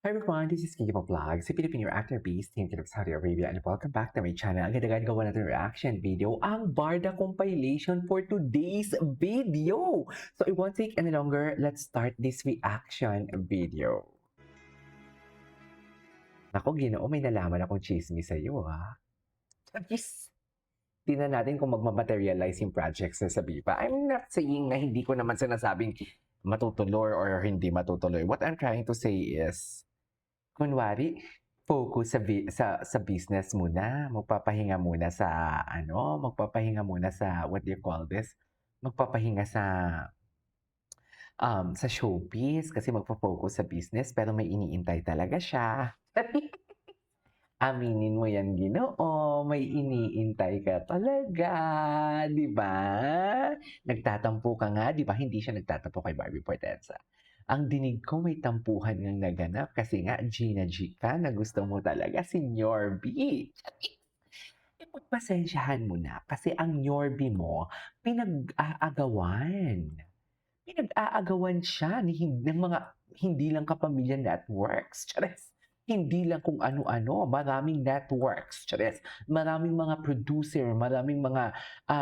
Hi everyone, this is Kiko Vlog, si Filipino actor based in Saudi Arabia, and welcome back to my channel. Ang ganda gawa natin reaction video, ang Barda compilation for today's video. So it won't take any longer, let's start this reaction video. Ako, Ginoo, may nalaman akong chismis sa'yo, ha? Yes. Tingnan natin kung magmamaterialize yung projects sa Viva. I'm not saying na hindi ko naman sinasabing matutuloy or hindi matutuloy. What I'm trying to say is, kunwari, focus sa business muna. Magpapahinga muna sa, what do you call this? Magpapahinga sa showbiz kasi magpa-focus sa business pero may iniintay talaga siya. Aminin mo yan, Ginoo, may iniintay ka talaga, di ba? Nagtatampo ka nga, di ba? Hindi siya nagtatampo kay Barbie Forteza. Ang dinig ko may tampuhan ngang naganap kasi nga Gina G ka na gusto mo talaga si Yorby. Ipagpasensyahan mo na kasi ang Yorby mo pinag-aagawan. Pinag-aagawan siya ng mga hindi lang kapamilya networks. Chares. Hindi lang kung ano-ano, maraming networks, chares. Maraming mga producer, maraming mga,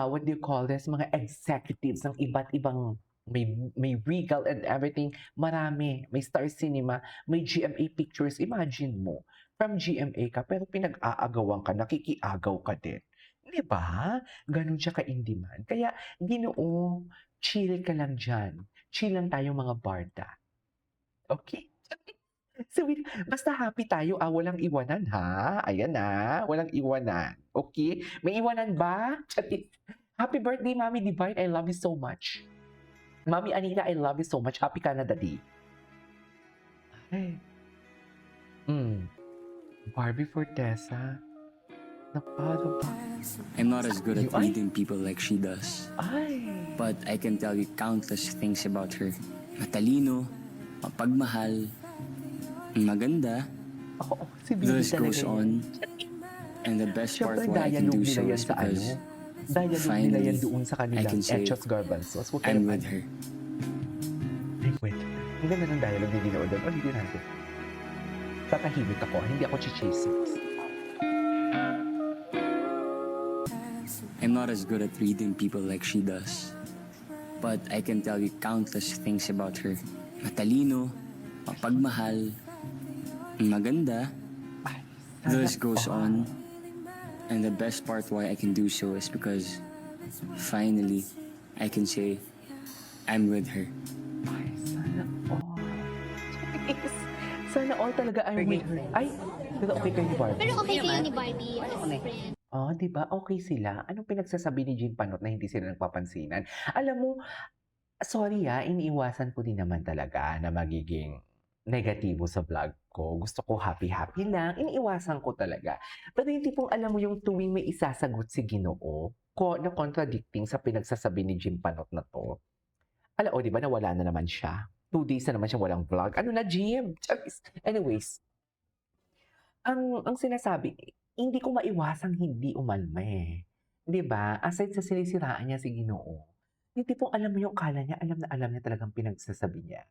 what do you call this, mga executives ng iba't ibang may Regal and everything, marami. May Star Cinema, may GMA Pictures. Imagine mo, from GMA ka, pero pinag-aagawan ka, nakikiagaw ka din. Di ba? Ganun siya ka-in-demand. Kaya, Ginoo, chill ka lang dyan. Chill lang tayo mga barda. Okay? So, basta happy tayo, walang iwanan ha. Ayan na, walang iwanan. Okay? May iwanan ba? Happy birthday, Mami Divine. I love you so much. Mami Anita, I love you so much. Happy Canada Day. Ay. Barbie Forteza. Napano ba? I'm not as good at reading people like she does. Ay. But I can tell you countless things about her. Matalino, mapagmahal, maganda. Si The list goes on. And the best part why I can do so is because dialogue nila yan doon sa I kanilang can say, Echos Garbanzos. I'm with her. Wait. Ang ganda ng dialogue ni Ginoo doon. Ulitin natin. Tatahimik ako. Hindi ako chichismis. I'm not as good at reading people like she does. But I can tell you countless things about her. Matalino, mapagmahal, maganda. The list goes on. And the best part why I can do so is because finally I can say I'm with her. Ay, sana all. Sana all talaga I'm with her. Ay, pero okay kayo ni Barbie. Pero okay kayo ni Barbie as a friend. Oh, di ba? Okay sila. Anong pinagsasabi ni Jean Panot na hindi sila nagpapansinan? Alam mo, sorry iniiwasan ko din naman talaga na magiging negatibo sa vlog ko. Gusto ko happy-happy lang. Iniiwasan ko talaga. Pero yung tipong alam mo yung tuwing may isasagot si Ginoo na contradicting sa pinagsasabi ni Jim Panot na to. Di ba nawala na naman siya? 2 days na naman siya walang vlog. Ano na, Jim? Anyways, ang sinasabi, hindi ko maiwasang hindi umalma eh. Di ba? Aside sa sinisiraan niya si Ginoo, yung tipong alam mo yung kala niya, alam niya talagang pinagsasabi niya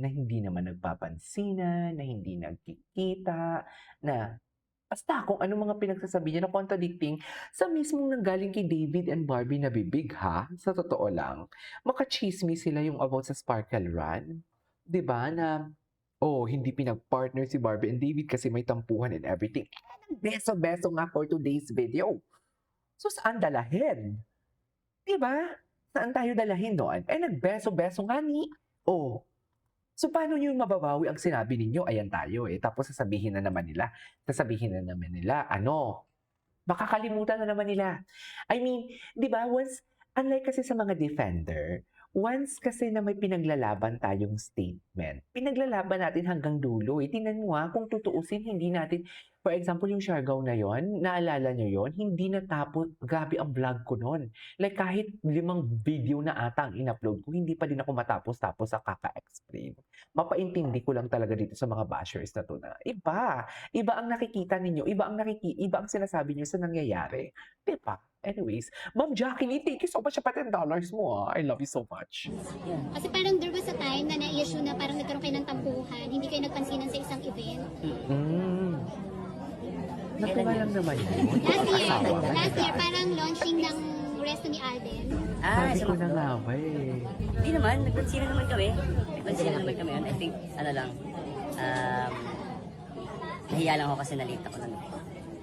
na hindi naman nagpapansinan, na hindi nagkikita, na basta kung ano mga pinagsasabi niya na contradicting sa mismong nanggaling kay David and Barbie na bibig ha, sa totoo lang. Makachismis sila yung about sa Sparkle Run. 'Di ba na, hindi pinag-partner si Barbie and David kasi may tampuhan and everything. Beso-beso nga for today's video. So saan dalahin? 'Di ba? Saan tayo dalahin doon? Nagbeso-beso nga ni. So, paano nyo mababawi ang sinabi ninyo? Ayan tayo Tapos sasabihin na naman nila, makakalimutan na naman nila. I mean, di ba, unlike kasi sa mga defender, once kasi na may pinaglalaban tayong statement, pinaglalaban natin hanggang dulo Tingnan mo kung tutuusin, hindi natin, for example, yung Siargao na yon, naalala nyo yon, hindi natapos, grabe ang vlog ko nun. Like kahit 5 video na ata ang in-upload ko, hindi pa din ako matapos-tapos sa kaka-explain. Mapaintindi ko lang talaga dito sa mga bashers na to na iba ang nakikita ninyo, iba ang sinasabi nyo sa nangyayari. Diba? Anyways, Ma'am Jacqueline, thank you so much sa $10 mo I love you so much. Kasi parang there was a time na na-issue na parang nagkaroon kayo ng tampuhan, hindi kayo nagpansinan sa isang event. Natural lang naman yun. Last year, Asawa, last year, matagal. parang launching ng resto ni Alden. Sabi sa ko na McDo. nga ba eh. Hindi naman, nagpansina naman kami. Nagpansina naman kami yun. I think, ano lang, nahiya lang ako kasi nalita ko nun.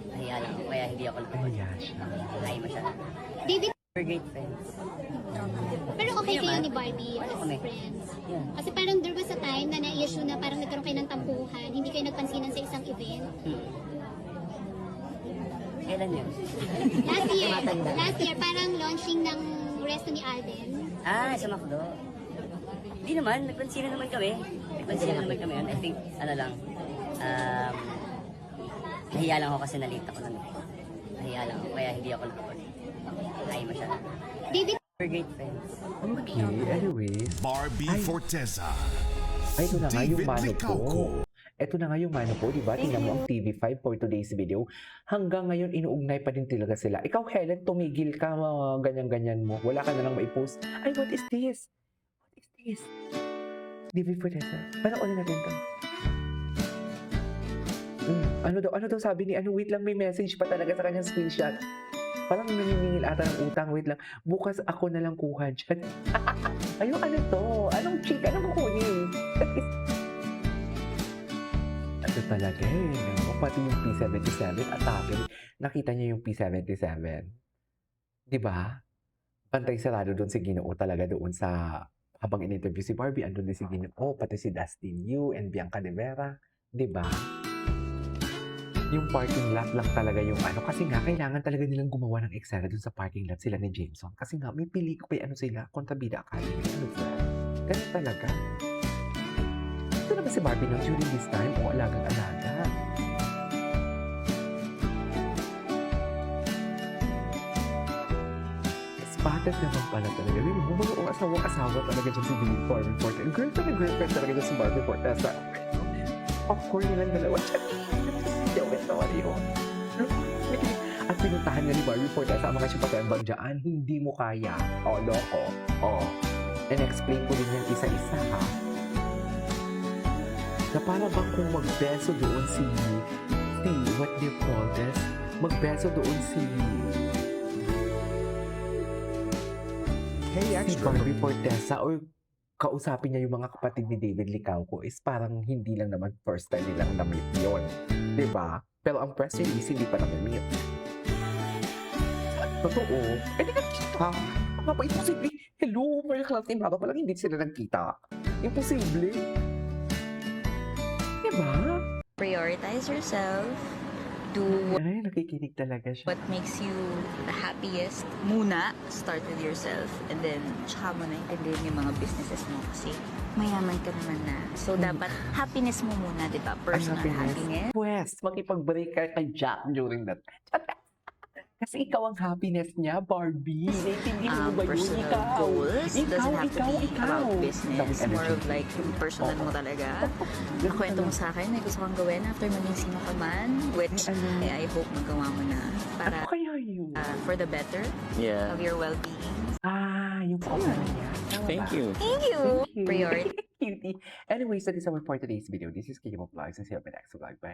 Nahiya lang ako, kaya hindi ako Kaya siya. nahiya masyado. David, We're great friends. pero okay Hindi kayo naman. ni Barbie as Kami. friends. Yeah. Kasi parang there was a time na na-issue na parang nagkaroon kayo ng tampuhan, hindi kayo nagpansinan sa isang event. Kailan yun? Last year, parang launching ng resto ni Alden. Sa McDo. Hindi naman, nagpansina naman kami. Nagpansina naman kami yun. I think, ano lang, nahiya lang ako kasi nalita ko nun. Nahiya lang ako, kaya hindi ako nahiya masyado. David, We're great friends. Okay, anyways. Barbie Ay. Forteza. Ay, ito na nga yung David mano Licauco. ko. Ito na nga yung mano ko, di ba? Tingnan mo ang TV5 for today's video. Hanggang ngayon, inuugnay pa din talaga sila. Ikaw, Helen, tumigil ka, mga ganyan-ganyan mo. Wala ka na lang maipost. Ay, what is this? What is this? DV Forteza. Panoorin natin to. Ano daw sabi ni, wait lang, may message pa talaga sa kanyang screenshot. Parang naniningil ata ng utang, wait lang. Bukas ako na lang kuha dyan. Ayun, ano to? Anong cheat? Anong kukunin? Ito talaga eh. No? Pati yung P77 atake. Nakita niya yung P77. Diba? Pantay sarado doon si Ginoo talaga doon sa habang in-interview si Barbie, andun din si Ginoo, pati si Dustin Yu and Bianca De Vera. Diba? Yung parking lot lang talaga yung kasi nga kailangan talaga nilang gumawa ng eksena doon sa parking lot sila ni Jameson. Kasi nga may pelikula sila, Kontrabida Academy. Ganun talaga. Ito na ba si Barbie no during this time o alagang-alaga? Spotted naman pala talaga. Really, bumalo ang asawang-asawa talaga dyan si Barbie Forteza. Girlfriend na girlfriend talaga dyan si Barbie Forteza. Popcorn nilang dalawa dyan. Jawet naman yun. At pinuntahan nga ni Barbie Forteza ang mga sipatembang dyan. Hindi mo kaya. Loko. And explain ko din yan isa-isa ha. Na para bang kung magbeso doon si what do you call this? Magbeso doon si Barbie Forteza or kausapin niya yung mga kapatid ni David Licauco is parang hindi lang naman first time nilang na-meet yun. Diba? Pero ang press release hindi pa na-meet. Totoo. Di nagkita. Mga pa, imposible. Hello, may class team. Baka palang hindi sila nagkita. Imposible. Diba? Prioritize yourself. Do Ay, nakikinig talaga siya. what makes you the happiest muna. Start with yourself. And then, tsaka mo na intindihin yung mga businesses mo kasi mayaman ka naman na. So, dapat happiness mo muna, di ba? Personal happiness. Pwes, makipag-break ka kay Jack during that. Kasi ikaw ang happiness niya, Barbie. Naiintindihan mo ba yun? Personal Ikaw. goals doesn't have to be about business. Daming More of energy. like yung personal mo talaga. Nakwento mo sa akin na gusto kong gawin after maging sino ka man, which I hope magawa mo na para Ano kaya yun? for the better Yeah. of your well-being. Yung papa niya. Tama Thank ba? you. Thank you. Thank you. Priority. Cutie. Anyways, that is our for today's video. This is Kimo Vlogs and see you on my next vlog. Bye.